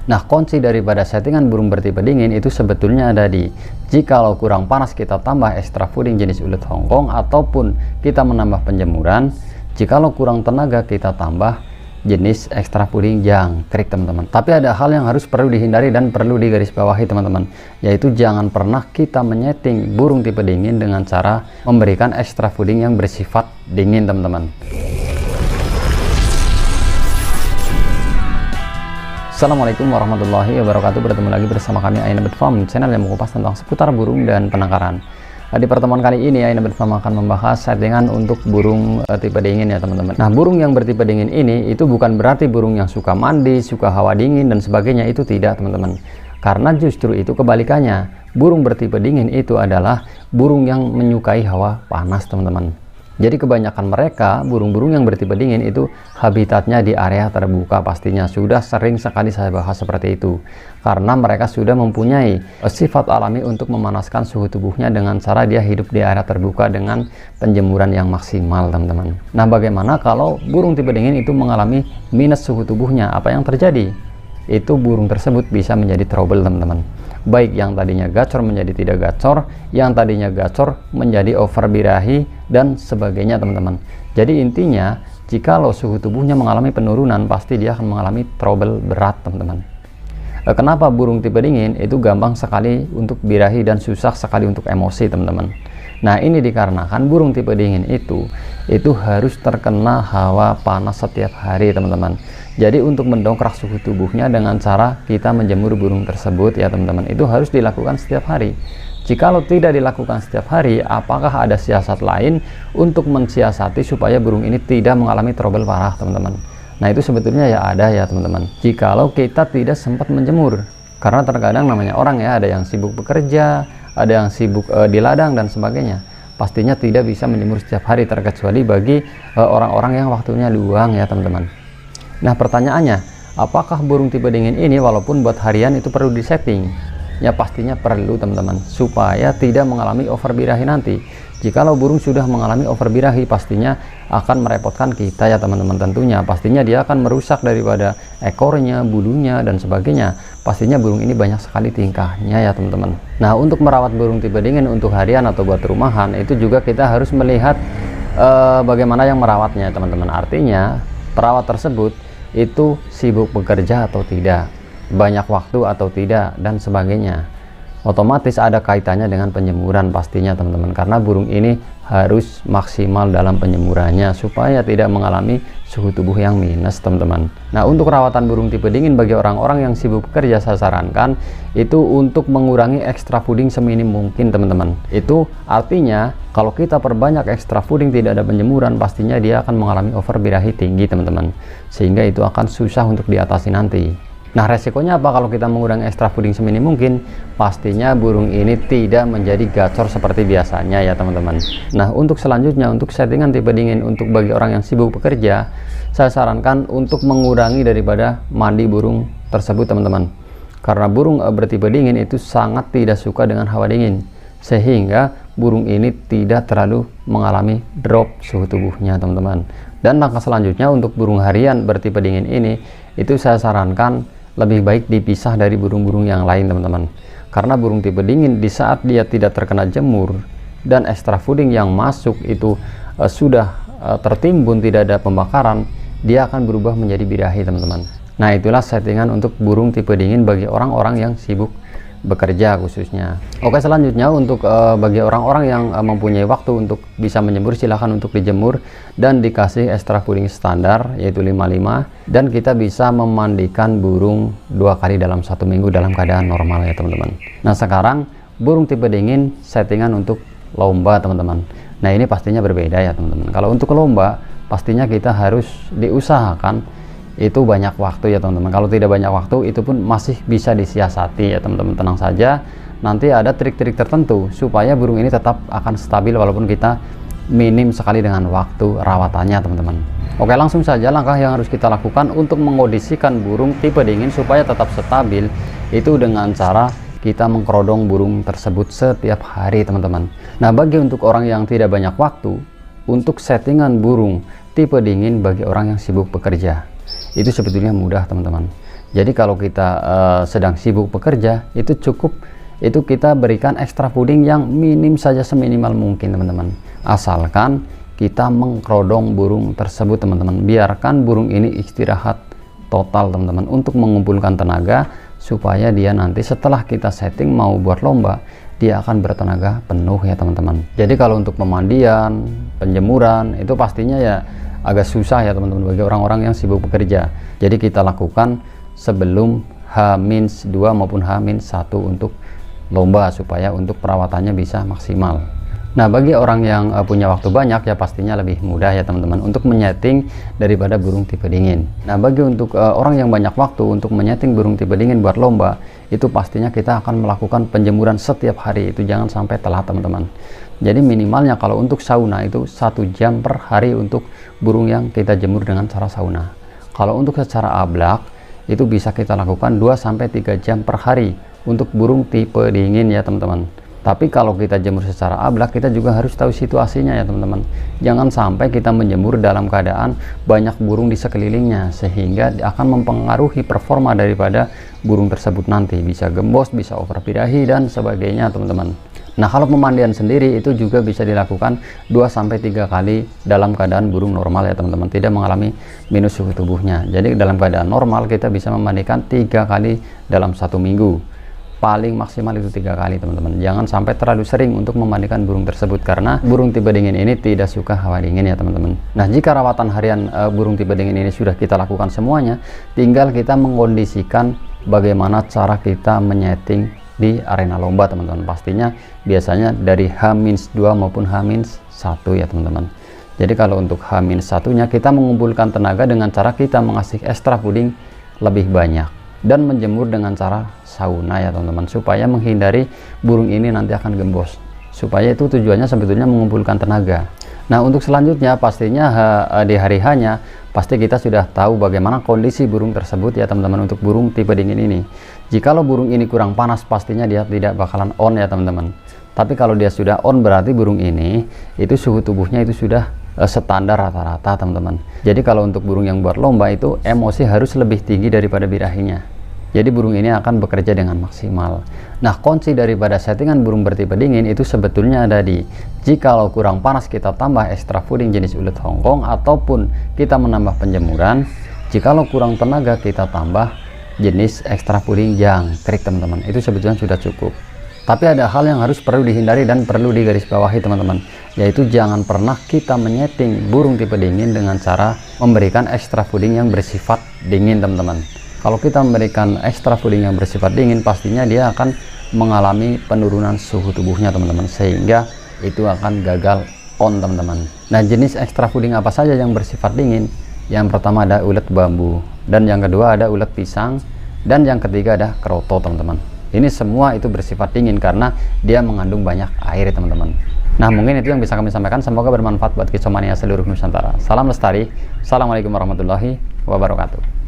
Nah, kunci daripada settingan burung bertipe dingin itu sebetulnya ada di jikalau kurang panas kita tambah extra fooding jenis ulet Hongkong ataupun kita menambah penjemuran. Jikalau kurang tenaga kita tambah jenis extra fooding jangkrik teman-teman. Tapi ada hal yang perlu dihindari dan perlu digarisbawahi teman-teman, yaitu jangan pernah kita menyeting burung tipe dingin dengan cara memberikan extra fooding yang bersifat dingin teman-teman. Assalamualaikum warahmatullahi wabarakatuh. Bertemu lagi bersama kami Aina Bird Farm, channel yang mengupas tentang seputar burung dan penangkaran. Di pertemuan kali ini Aina Bird Farm akan membahas settingan untuk burung tipe dingin ya teman-teman. Nah, burung yang bertipe dingin ini itu bukan berarti burung yang suka mandi, suka hawa dingin dan sebagainya, itu tidak teman-teman. Karena justru itu kebalikannya. Burung bertipe dingin itu adalah burung yang menyukai hawa panas teman-teman. Jadi kebanyakan mereka, burung-burung yang bertipe dingin itu habitatnya di area terbuka pastinya. Sudah sering sekali saya bahas seperti itu. Karena mereka sudah mempunyai sifat alami untuk memanaskan suhu tubuhnya dengan cara dia hidup di area terbuka dengan penjemuran yang maksimal teman-teman. Nah, bagaimana kalau burung tipe dingin itu mengalami minus suhu tubuhnya? Apa yang terjadi? Itu burung tersebut bisa menjadi trouble teman-teman. Baik yang tadinya gacor menjadi tidak gacor, yang tadinya gacor menjadi over birahi dan sebagainya teman-teman. Jadi intinya jikalau suhu tubuhnya mengalami penurunan, pasti dia akan mengalami trouble berat teman-teman. Kenapa burung tipe dingin itu gampang sekali untuk birahi dan susah sekali untuk emosi teman-teman? Nah, ini dikarenakan burung tipe dingin itu harus terkena hawa panas setiap hari teman-teman. Jadi untuk mendongkrak suhu tubuhnya dengan cara kita menjemur burung tersebut ya teman-teman, itu harus dilakukan setiap hari. Jikalau tidak dilakukan setiap hari, apakah ada siasat lain untuk mensiasati supaya burung ini tidak mengalami trouble parah teman-teman? Nah, itu sebetulnya ya ada ya teman-teman. Jikalau kita tidak sempat menjemur, karena terkadang namanya orang ya, ada yang sibuk bekerja, ada yang sibuk di ladang dan sebagainya, pastinya tidak bisa menjemur setiap hari, terkecuali bagi orang-orang yang waktunya luang ya teman-teman. Nah, pertanyaannya, apakah burung tipe dingin ini walaupun buat harian itu perlu disetting? Ya pastinya perlu teman-teman, supaya tidak mengalami over birahi nanti. Jikalau burung sudah mengalami over birahi, pastinya akan merepotkan kita ya teman-teman tentunya. Pastinya dia akan merusak daripada ekornya, bulunya dan sebagainya. Pastinya burung ini banyak sekali tingkahnya ya teman-teman. Nah, untuk merawat burung tipe dingin untuk harian atau buat rumahan, itu juga kita harus melihat bagaimana yang merawatnya teman-teman. Artinya perawat tersebut itu sibuk bekerja atau tidak, banyak waktu atau tidak dan sebagainya. Otomatis ada kaitannya dengan penjemuran pastinya teman-teman, karena burung ini harus maksimal dalam penjemurannya supaya tidak mengalami suhu tubuh yang minus teman-teman. Nah, untuk rawatan burung tipe dingin bagi orang-orang yang sibuk bekerja, saya sarankan itu untuk mengurangi extra fooding seminim mungkin teman-teman. Itu artinya kalau kita perbanyak extra fooding, tidak ada penjemuran, pastinya dia akan mengalami over birahi tinggi teman-teman, sehingga itu akan susah untuk diatasi nanti. Nah, resikonya apa kalau kita mengurangi extra fooding seminim mungkin? Pastinya burung ini tidak menjadi gacor seperti biasanya ya teman-teman. Nah, untuk selanjutnya, untuk settingan tipe dingin untuk bagi orang yang sibuk bekerja, saya sarankan untuk mengurangi daripada mandi burung tersebut teman-teman. Karena burung bertipe dingin itu sangat tidak suka dengan hawa dingin, sehingga burung ini tidak terlalu mengalami drop suhu tubuhnya teman-teman. Dan langkah selanjutnya untuk burung harian bertipe dingin ini, itu saya sarankan lebih baik dipisah dari burung-burung yang lain teman-teman. Karena burung tipe dingin di saat dia tidak terkena jemur dan extra fooding yang masuk itu sudah tertimbun, tidak ada pembakaran, dia akan berubah menjadi birahi teman-teman. Nah, itulah settingan untuk burung tipe dingin bagi orang-orang yang sibuk bekerja khususnya. Oke, selanjutnya untuk bagi orang-orang yang mempunyai waktu untuk bisa menjemur, silahkan untuk dijemur dan dikasih extra fooding standar yaitu 55, dan kita bisa memandikan burung 2 kali dalam 1 minggu dalam keadaan normal ya teman-teman. Nah, sekarang burung tipe dingin settingan untuk lomba teman-teman. Nah, ini pastinya berbeda ya teman-teman. Kalau untuk lomba pastinya kita harus diusahakan itu banyak waktu ya teman-teman. Kalau tidak banyak waktu, itu pun masih bisa disiasati ya teman-teman. Tenang saja, nanti ada trik-trik tertentu supaya burung ini tetap akan stabil walaupun kita minim sekali dengan waktu rawatannya teman-teman. Oke, langsung saja langkah yang harus kita lakukan untuk mengkondisikan burung tipe dingin supaya tetap stabil, itu dengan cara kita mengkerodong burung tersebut setiap hari teman-teman. Nah, bagi untuk orang yang tidak banyak waktu, untuk settingan burung tipe dingin bagi orang yang sibuk bekerja, itu sebetulnya mudah teman-teman. Jadi kalau kita sedang sibuk bekerja, itu cukup itu kita berikan extra fooding yang minim saja, seminimal mungkin teman-teman. Asalkan kita mengkerodong burung tersebut teman-teman, biarkan burung ini istirahat total teman-teman untuk mengumpulkan tenaga, supaya dia nanti setelah kita setting mau buat lomba, dia akan bertenaga penuh ya teman-teman. Jadi kalau untuk pemandian, penjemuran itu pastinya ya agak susah ya teman-teman bagi orang-orang yang sibuk bekerja. Jadi kita lakukan sebelum H-2 maupun H-1 untuk lomba, supaya untuk perawatannya bisa maksimal. Nah, bagi orang yang punya waktu banyak ya pastinya lebih mudah ya teman-teman untuk menyeting daripada burung tipe dingin. Nah, bagi untuk orang yang banyak waktu untuk menyeting burung tipe dingin buat lomba, itu pastinya kita akan melakukan penjemuran setiap hari, itu jangan sampai telat teman-teman. Jadi minimalnya kalau untuk sauna itu 1 jam per hari untuk burung yang kita jemur dengan cara sauna. Kalau untuk secara ablak itu bisa kita lakukan 2-3 jam per hari untuk burung tipe dingin ya teman-teman. Tapi kalau kita jemur secara ablak, kita juga harus tahu situasinya ya teman-teman. Jangan sampai kita menjemur dalam keadaan banyak burung di sekelilingnya, sehingga akan mempengaruhi performa daripada burung tersebut nanti. Bisa gembos, bisa over birahi dan sebagainya teman-teman. Nah, kalau pemandian sendiri itu juga bisa dilakukan 2-3 kali dalam keadaan burung normal ya teman-teman, tidak mengalami minus suhu tubuhnya. Jadi dalam keadaan normal kita bisa memandikan 3 kali dalam 1 minggu. Paling maksimal itu 3 kali teman-teman. Jangan sampai terlalu sering untuk memandikan burung tersebut, karena burung tipe dingin ini tidak suka hawa dingin ya teman-teman. Nah, jika rawatan harian burung tipe dingin ini sudah kita lakukan semuanya, tinggal kita mengkondisikan bagaimana cara kita menyeting di arena lomba teman-teman. Pastinya biasanya dari H-2 maupun H-1 ya teman-teman. Jadi kalau untuk H-1-nya kita mengumpulkan tenaga dengan cara kita mengasih extra fooding lebih banyak dan menjemur dengan cara sauna ya teman-teman, supaya menghindari burung ini nanti akan gembos. Supaya itu tujuannya sebetulnya mengumpulkan tenaga. Nah, untuk selanjutnya pastinya di hari H-nya pasti kita sudah tahu bagaimana kondisi burung tersebut ya teman-teman. Untuk burung tipe dingin ini, jikalau burung ini kurang panas, pastinya dia tidak bakalan on ya teman-teman. Tapi kalau dia sudah on, berarti burung ini itu suhu tubuhnya itu sudah standar rata-rata teman-teman. Jadi kalau untuk burung yang buat lomba itu emosi harus lebih tinggi daripada birahinya. Jadi burung ini akan bekerja dengan maksimal. Nah, kunci daripada settingan burung bertipe dingin itu sebetulnya ada di, jikalau kurang panas kita tambah extra fooding jenis ulet Hongkong, ataupun kita menambah penjemuran. Jikalau kurang tenaga kita tambah jenis extra fooding jangkrik teman-teman. Itu sebetulnya sudah cukup. Tapi ada hal yang harus perlu dihindari dan perlu digarisbawahi teman-teman, yaitu jangan pernah kita menyeting burung tipe dingin dengan cara memberikan extra fooding yang bersifat dingin teman-teman. Kalau kita memberikan extra fooding yang bersifat dingin, pastinya dia akan mengalami penurunan suhu tubuhnya teman-teman, sehingga itu akan gagal on teman-teman. Nah, jenis extra fooding apa saja yang bersifat dingin? Yang pertama ada ulet bambu, dan yang kedua ada ulet pisang, dan yang ketiga ada keroto teman-teman. Ini semua itu bersifat dingin karena dia mengandung banyak air teman-teman. Nah, mungkin itu yang bisa kami sampaikan. Semoga bermanfaat buat Kicomania seluruh Nusantara. Salam lestari. Assalamualaikum warahmatullahi wabarakatuh.